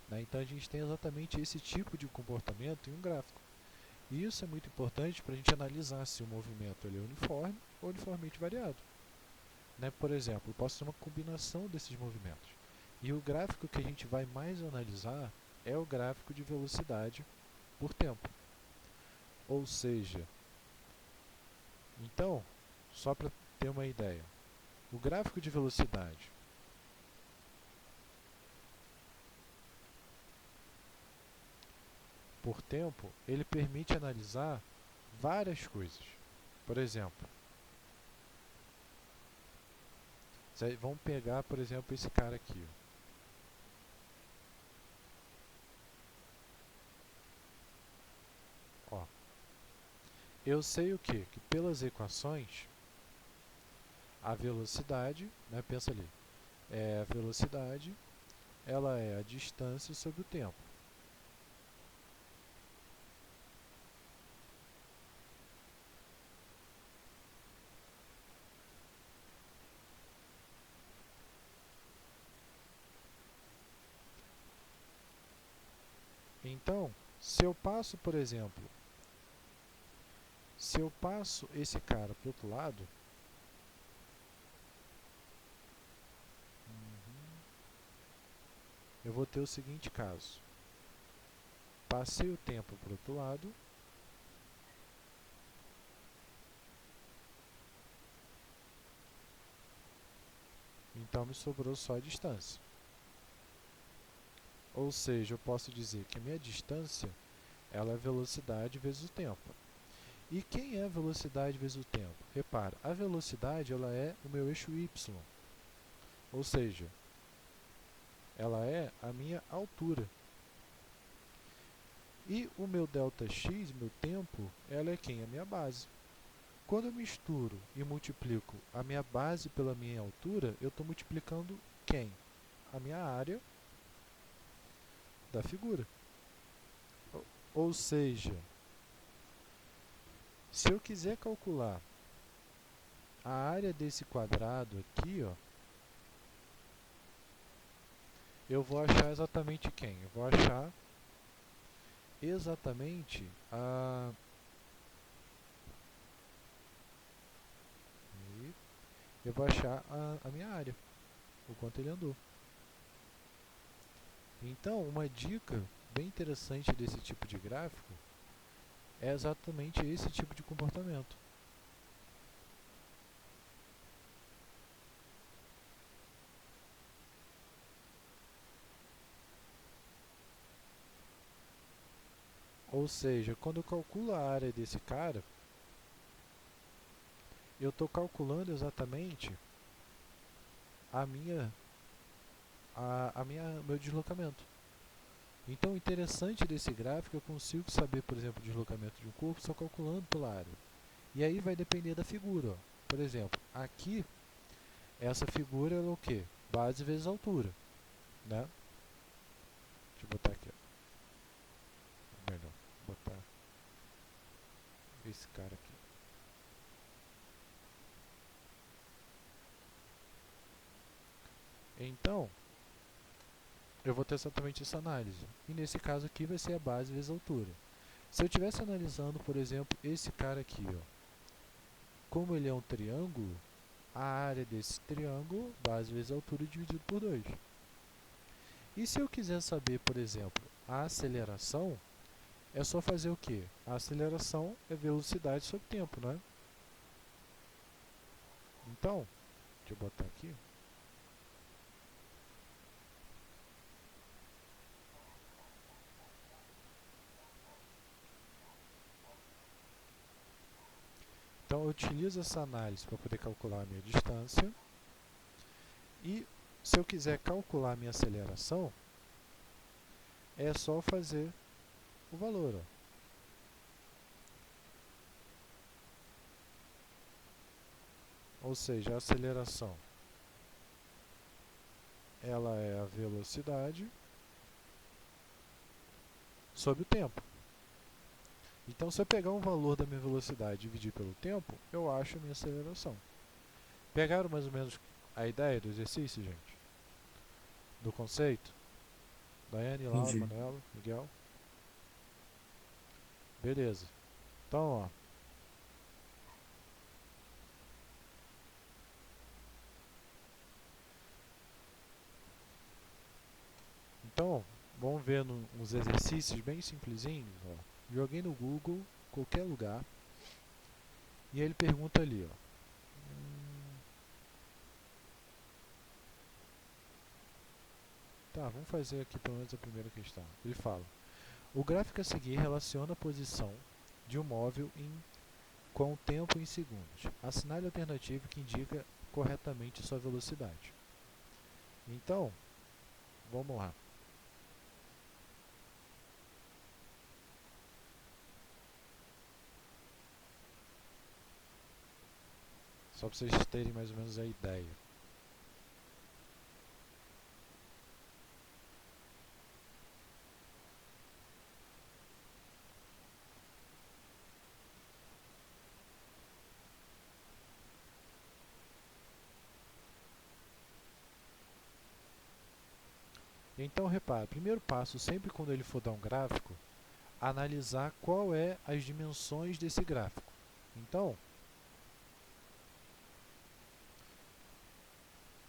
Né? Então a gente tem exatamente esse tipo de comportamento em um gráfico. E isso é muito importante para a gente analisar se o movimento ele é uniforme ou uniformemente variado. Né? Por exemplo, eu posso ter uma combinação desses movimentos. E o gráfico que a gente vai mais analisar é o gráfico de velocidade por tempo. Ou seja, então, só para ter uma ideia, o gráfico de velocidade por tempo, ele permite analisar várias coisas. Por exemplo, vamos pegar, por exemplo, esse cara aqui. Ó. Eu sei o quê? Que pelas equações, a velocidade, né, pensa ali, a velocidade, ela é a distância sobre o tempo. Então, se eu passo, por exemplo, se eu passo esse cara para o outro lado, eu vou ter o seguinte caso. Passei o tempo para o outro lado, então me sobrou só a distância. Ou seja, eu posso dizer que a minha distância ela é a velocidade vezes o tempo. E quem é a velocidade vezes o tempo? Repara, a velocidade ela é o meu eixo y. Ou seja, ela é a minha altura. E o meu ΔX, meu tempo, ela é quem? A minha base. Quando eu misturo e multiplico a minha base pela minha altura, eu estou multiplicando quem? A minha área da figura. Ou seja, se eu quiser calcular a área desse quadrado aqui, ó, eu vou achar exatamente quem? Eu vou achar exatamente eu vou achar a minha área, o quanto ele andou. Então, uma dica bem interessante desse tipo de gráfico é exatamente esse tipo de comportamento. Ou seja, quando eu calculo a área desse cara, eu estou calculando exatamente a minha, meu deslocamento. Então, o interessante desse gráfico, eu consigo saber, por exemplo, o deslocamento de um corpo só calculando pela área. E aí vai depender da figura. Ó. Por exemplo, aqui, essa figura é o quê? Base vezes altura. Né? Deixa eu botar aqui. Ó. Melhor, botar esse cara aqui. Então, eu vou ter exatamente essa análise. E nesse caso aqui vai ser a base vezes a altura. Se eu estivesse analisando, por exemplo, esse cara aqui, ó, como ele é um triângulo, a área desse triângulo, base vezes a altura dividido por 2. E se eu quiser saber, por exemplo, a aceleração, é só fazer o quê? A aceleração é velocidade sobre tempo, né? Então, deixa eu botar aqui. Então, eu utilizo essa análise para poder calcular a minha distância. E se eu quiser calcular a minha aceleração, é só fazer o valor. Ó. Ou seja, a aceleração ela é a velocidade sobre o tempo. Então, se eu pegar um valor da minha velocidade e dividir pelo tempo, eu acho a minha aceleração. Pegaram mais ou menos a ideia do exercício, gente? Do conceito? Daiane, Laura, Entendi. Manuela, Miguel? Beleza. Então, ó. Então, vamos ver uns exercícios bem simplesinhos. Ó. Joguei no Google, qualquer lugar, e ele pergunta ali, ó. Tá, vamos fazer aqui pelo menos a primeira questão. Ele fala: o gráfico a seguir relaciona a posição de um móvel com o tempo em segundos. Assinale a alternativa que indica corretamente sua velocidade. Então, vamos lá. Só para vocês terem mais ou menos a ideia. Então, repare, primeiro passo, sempre quando ele for dar um gráfico, analisar qual é as dimensões desse gráfico. Então,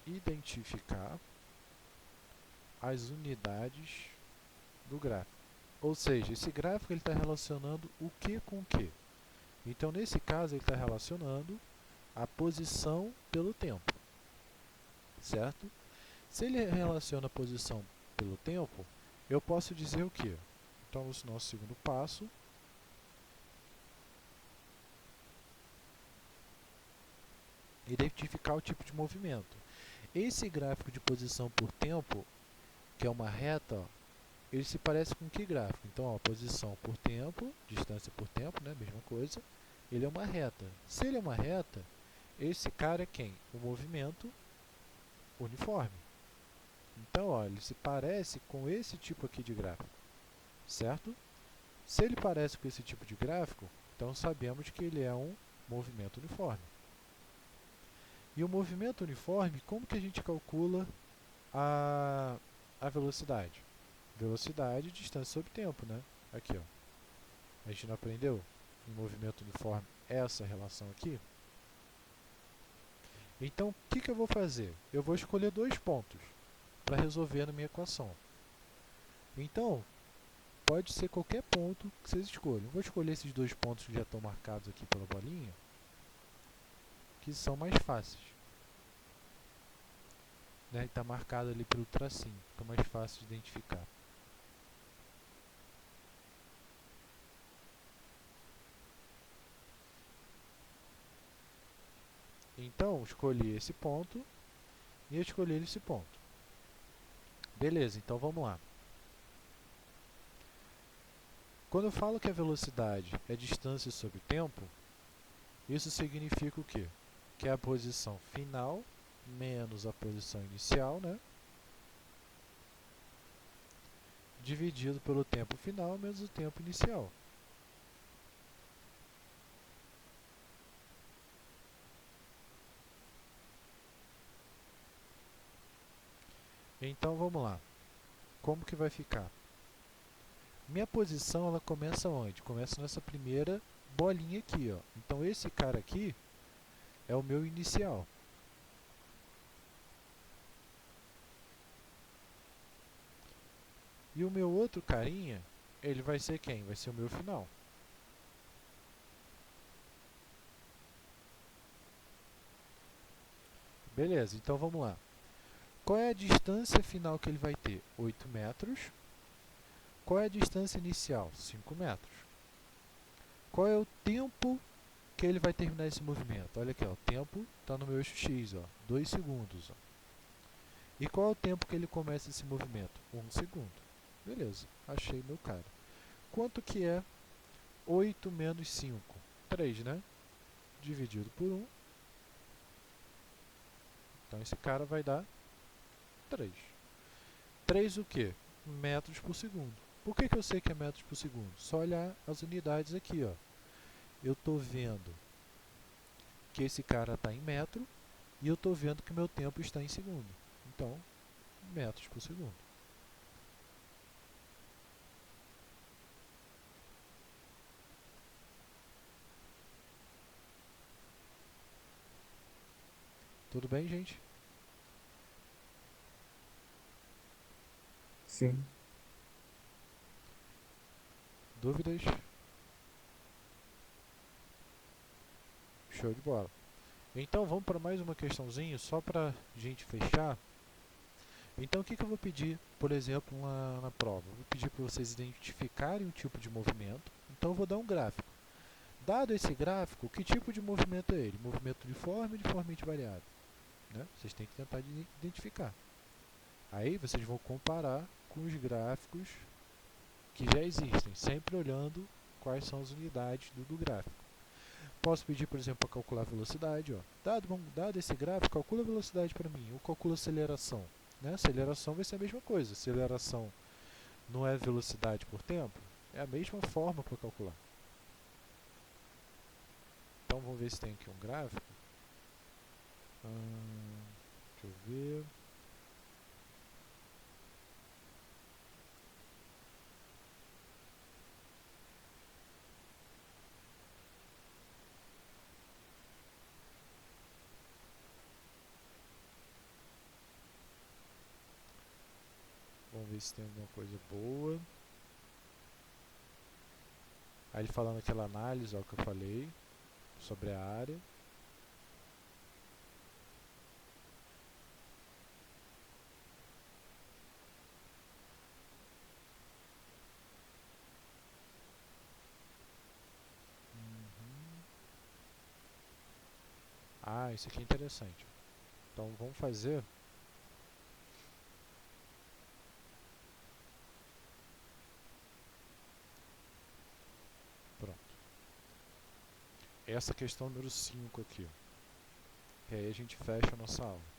identificar as unidades do gráfico. Ou seja, esse gráfico está relacionando o que com o que. Então, nesse caso, ele está relacionando a posição pelo tempo, certo? Se ele relaciona a posição pelo tempo, eu posso dizer o quê? Então, no nosso segundo passo, identificar o tipo de movimento. Esse gráfico de posição por tempo, que é uma reta, ó, ele se parece com que gráfico? Então, ó, posição por tempo, distância por tempo, né, mesma coisa, ele é uma reta. Se ele é uma reta, esse cara é quem? O movimento uniforme. Então, ó, ele se parece com esse tipo aqui de gráfico, certo? Se ele parece com esse tipo de gráfico, então sabemos que ele é um movimento uniforme. E o movimento uniforme, como que a gente calcula a velocidade? Velocidade, distância sobre tempo, né? Aqui, ó. A gente não aprendeu em movimento uniforme essa relação aqui? Então, o que eu vou fazer? Eu vou escolher 2 pontos para resolver na minha equação. Então, pode ser qualquer ponto que vocês escolham. Eu vou escolher esses 2 pontos que já estão marcados aqui pela bolinha, que são mais fáceis. Né? Está marcado ali pelo tracinho, fica mais fácil de identificar. Então, escolhi esse ponto e escolhi esse ponto. Beleza, então vamos lá. Quando eu falo que a velocidade é distância sobre tempo, isso significa o quê? Que é a posição final menos a posição inicial, né? Dividido pelo tempo final menos o tempo inicial. Então vamos lá. Como que vai ficar? Minha posição ela começa onde? Começa nessa primeira bolinha aqui, ó. Então esse cara aqui é o meu inicial. E o meu outro carinha, ele vai ser quem? Vai ser o meu final. Beleza, então vamos lá. Qual é a distância final que ele vai ter? 8 metros. Qual é a distância inicial? 5 metros. Qual é o tempo que ele vai terminar esse movimento? Olha aqui, ó, o tempo está no meu eixo X, ó, 2 segundos. Ó. E qual é o tempo que ele começa esse movimento? 1 segundo. Beleza, achei meu cara. Quanto que é 8 menos 5? 3, né? Dividido por 1. Então esse cara vai dar 3. 3 o quê? Metros por segundo. Por que eu sei que é metros por segundo? Só olhar as unidades aqui, ó. Eu estou vendo que esse cara está em metro e eu estou vendo que meu tempo está em segundo. Então, metros por segundo. Tudo bem, gente? Sim. Dúvidas? Show de bola. Então vamos para mais uma questãozinha, só para a gente fechar. Então o que eu vou pedir, por exemplo, na prova? Eu vou pedir para vocês identificarem um tipo de movimento. Então eu vou dar um gráfico. Dado esse gráfico, que tipo de movimento é ele? Movimento uniforme ou uniformemente variado? Né? Vocês têm que tentar identificar. Aí vocês vão comparar com os gráficos que já existem, sempre olhando quais são as unidades do gráfico. Posso pedir, por exemplo, para calcular a velocidade. Ó. Dado esse gráfico, calcula a velocidade para mim. Ou calcula a aceleração. Né? Aceleração vai ser a mesma coisa. Aceleração não é velocidade por tempo? É a mesma forma para calcular. Então vamos ver se tem aqui um gráfico. Deixa eu ver. Vamos ver se tem alguma coisa boa. Aí ele falando aquela análise, ó, que eu falei, sobre a área. Ah, isso aqui é interessante. Então vamos fazer. Pronto. Essa questão número 5 aqui. E aí a gente fecha a nossa aula.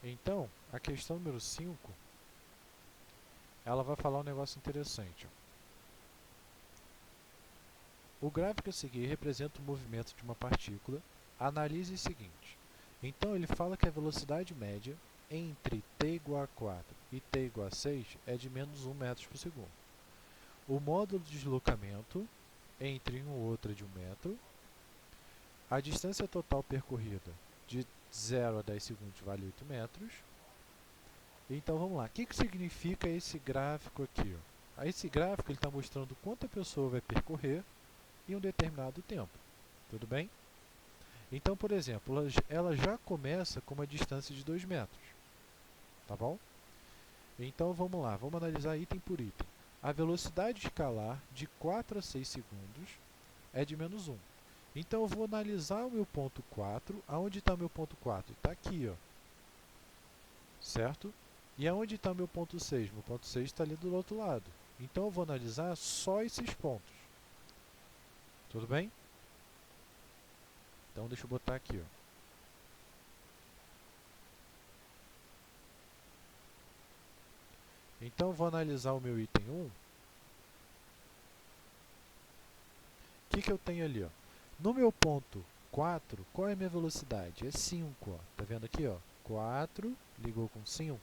Então, a questão número 5, ela vai falar um negócio interessante. O gráfico a seguir representa o movimento de uma partícula. Analise o seguinte. Então, ele fala que a velocidade média entre t igual a 4 e t igual a 6 é de menos 1 metro por segundo. O módulo de deslocamento entre um e outro é de 1 metro. A distância total percorrida de 0 a 10 segundos vale 8 metros. Então vamos lá, o que significa esse gráfico aqui? Ó? Esse gráfico está mostrando quanto a pessoa vai percorrer em um determinado tempo. Tudo bem? Então, por exemplo, ela já começa com uma distância de 2 metros, tá bom? Então, vamos lá, vamos analisar item por item. A velocidade escalar de 4 a 6 segundos é de menos 1. Então, eu vou analisar o meu ponto 4. Aonde está o meu ponto 4? Está aqui, ó, certo? E aonde está o meu ponto 6? Meu ponto 6 está ali do outro lado. Então, eu vou analisar só esses pontos. Tudo bem? Então, deixa eu botar aqui, ó. Então, eu vou analisar o meu item 1. O que eu tenho ali, ó? No meu ponto 4, qual é a minha velocidade? É 5, ó. Tá vendo aqui, ó? 4 ligou com 5.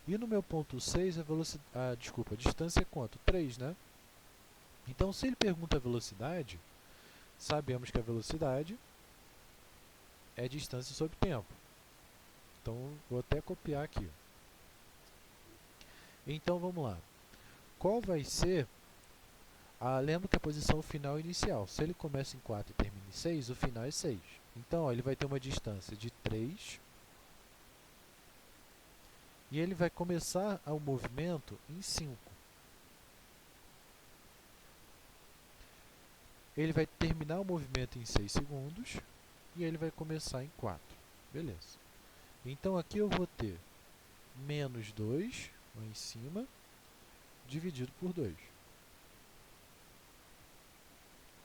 E no meu ponto 6, a distância é quanto? 3, né? Então, se ele pergunta a velocidade, sabemos que a velocidade é distância sobre tempo. Então, vou até copiar aqui. Então, vamos lá. Qual vai ser lembra que a posição final é inicial. Se ele começa em 4 e termina em 6, o final é 6. Então, ó, ele vai ter uma distância de 3 e ele vai começar o movimento em 5. Ele vai terminar o movimento em 6 segundos e ele vai começar em 4. Beleza. Então, aqui eu vou ter menos 2 lá em cima, dividido por 2.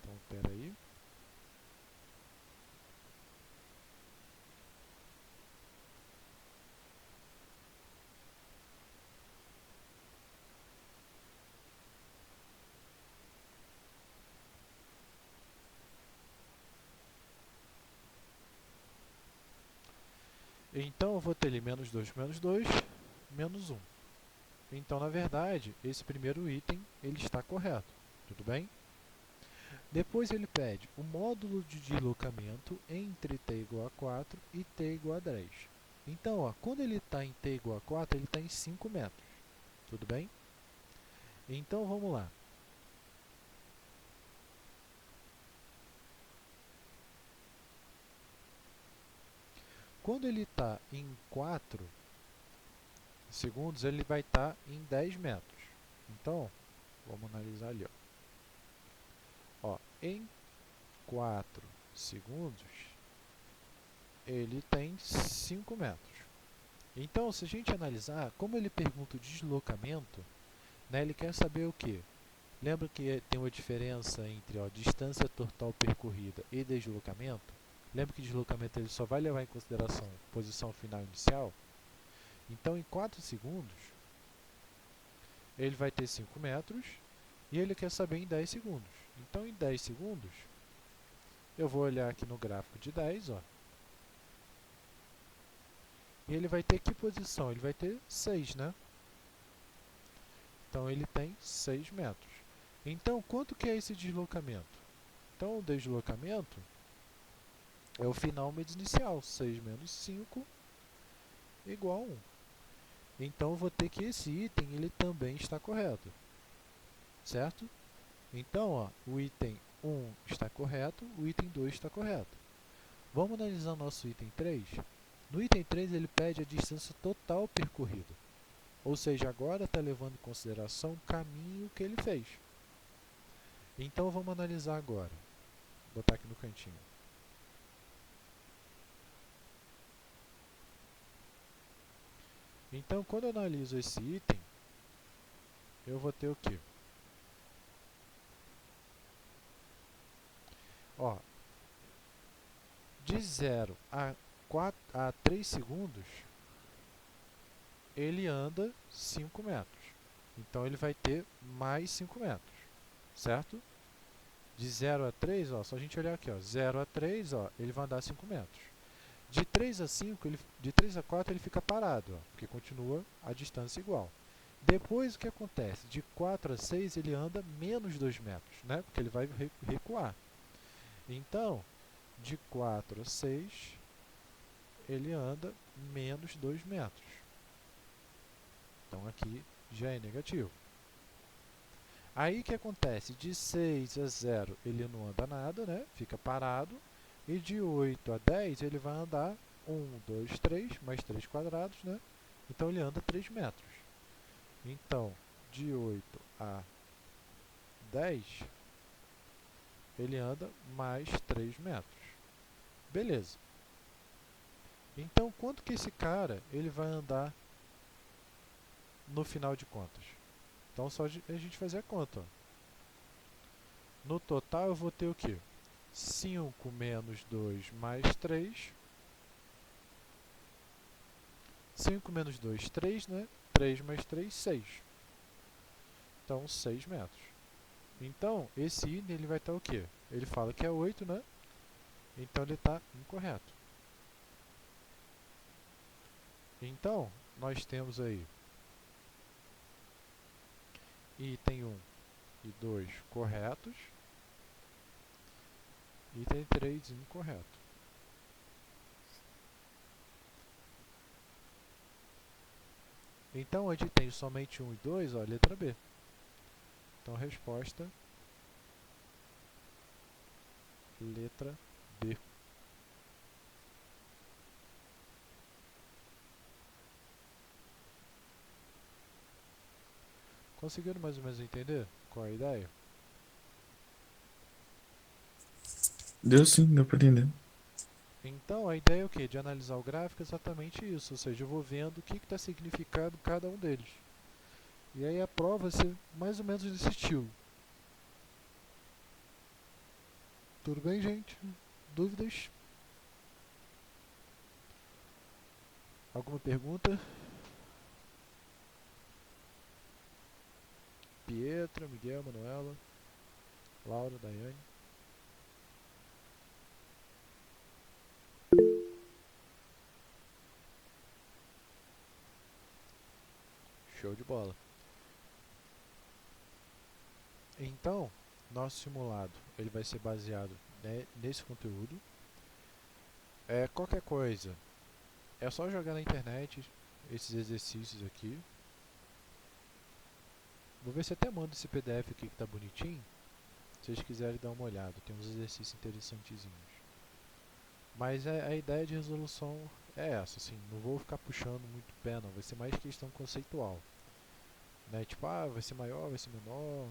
Então, espera aí. Então, eu vou ter ali menos 2, menos 1. Então, na verdade, esse primeiro item ele está correto. Tudo bem? Depois ele pede o módulo de deslocamento entre t igual a 4 e t igual a 10. Então, ó, quando ele está em t igual a 4, ele está em 5 metros. Tudo bem? Então, vamos lá. Quando ele está em 4 segundos, ele vai estar em 10 metros. Então, vamos analisar ali. Ó, em 4 segundos, ele tem 5 metros. Então, se a gente analisar, como ele pergunta o deslocamento, né, ele quer saber o quê? Lembra que tem uma diferença entre distância total percorrida e deslocamento? Lembra que deslocamento ele só vai levar em consideração posição final inicial? Então, em 4 segundos, ele vai ter 5 metros e ele quer saber em 10 segundos. Então, em 10 segundos, eu vou olhar aqui no gráfico de 10, ó, e ele vai ter que posição? Ele vai ter 6, né? Então, ele tem 6 metros. Então, quanto que é esse deslocamento? Então, o deslocamento é o final menos inicial. 6 menos 5 igual a 1. Então, eu vou ter que esse item ele também está correto. Certo? Então, ó, o item 1 está correto, o item 2 está correto. Vamos analisar o nosso item 3? No item 3, ele pede a distância total percorrida. Ou seja, agora está levando em consideração o caminho que ele fez. Então, vamos analisar agora. Vou botar aqui no cantinho. Então, quando eu analiso esse item, eu vou ter o quê? Ó, de 0 a 3 segundos, ele anda 5 metros. Então, ele vai ter mais 5 metros, certo? De 0 a 3, ó, só a gente olhar aqui, ó, 0 a 3, ó, ele vai andar 5 metros. De 3 a 5, de 3 a 4 ele fica parado, ó, porque continua a distância igual. Depois o que acontece? De 4 a 6 ele anda menos 2 metros, né? Porque ele vai recuar. Então, de 4 a 6 ele anda menos 2 metros. Então aqui já é negativo. Aí o que acontece? De 6 a 0 ele não anda nada, né? Fica parado. E de 8 a 10 ele vai andar 2, 3, mais 3 quadrados, né? Então ele anda 3 metros. Então, de 8 a 10, ele anda mais 3 metros. Beleza. Então, quanto que esse cara ele vai andar no final de contas? Então, só a gente fazer a conta. Ó. No total, eu vou ter o quê? 5 menos 2 mais 3. 5 menos 2, 3, né? 3 mais 3, 6. Então, 6 metros. Então, esse item ele vai estar o quê? Ele fala que é 8, né? Então, ele está incorreto. Então, nós temos aí item 1 e 2 corretos, item 3 incorreto. Então, onde tem somente 1 e 2, ó, letra B. Então, resposta, letra B. Conseguiram mais ou menos entender qual é a ideia? Deu sim, deu pra entender. Então, a ideia é o quê? De analisar o gráfico é exatamente isso. Ou seja, eu vou vendo o que está significando cada um deles. E aí a prova vai ser mais ou menos desse estilo. Tudo bem, gente? Dúvidas? Alguma pergunta? Pietra, Miguel, Manuela, Laura, Daiane. Show de bola. Então, nosso simulado ele vai ser baseado nesse conteúdo. Qualquer coisa, é só jogar na internet esses exercícios aqui. Vou ver se até mando esse PDF aqui que tá bonitinho. Se vocês quiserem dar uma olhada, tem uns exercícios interessantezinhos. Mas a ideia de resolução é essa, assim, não vou ficar puxando muito pé não, vai ser mais questão conceitual. Né? Tipo, vai ser maior, vai ser menor,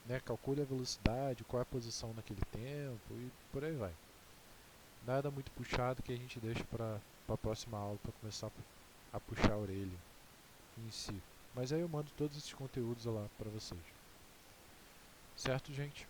né? Calcule a velocidade, qual é a posição naquele tempo e por aí vai. Nada muito puxado que a gente deixa para a próxima aula, para começar a puxar a orelha em si. Mas aí eu mando todos esses conteúdos lá para vocês. Certo, gente?